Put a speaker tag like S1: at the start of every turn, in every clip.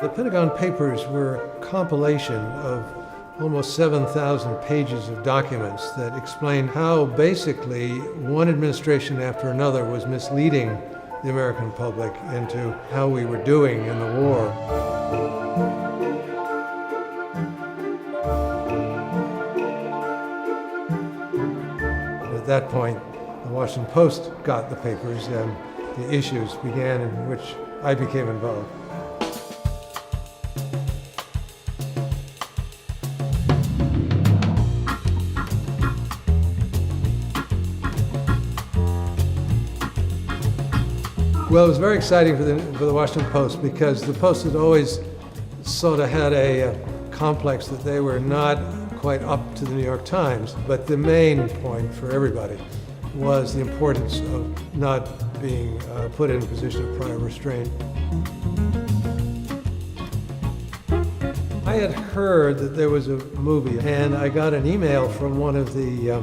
S1: The Pentagon Papers were a compilation of almost 7,000 pages of documents that explained how basically one administration after another was misleading the American public into how we were doing in the war. At that point, the Washington Post got the papers and the issues began in which I became involved. Well, it was very exciting for the Washington Post because the Post had always sort of had a complex that they were not quite up to the New York Times. But the main point for everybody was the importance of not being put in a position of prior restraint. I had heard that there was a movie, and I got an email from one of the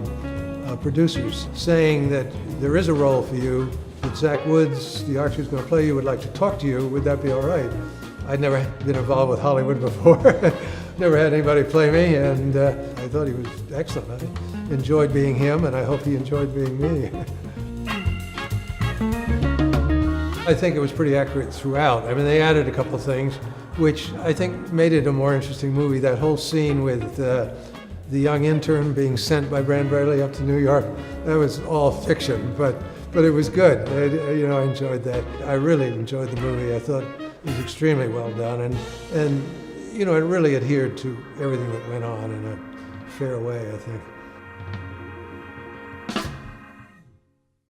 S1: producers saying that there is a role for you, that Zach Woods, the actor who's going to play you, would like to talk to you. Would that be all right? I'd never been involved with Hollywood before. Never had anybody play me, and I thought he was excellent. I enjoyed being him, and I hope he enjoyed being me. I think it was pretty accurate throughout. I mean, they added a couple of things, which I think made it a more interesting movie. That whole scene with the young intern being sent by Brand Bradley up to New York, that was all fiction, but it was good. I enjoyed that. I really enjoyed the movie. I thought it was extremely well done, and it really adhered to everything that went on in a fair way, I think.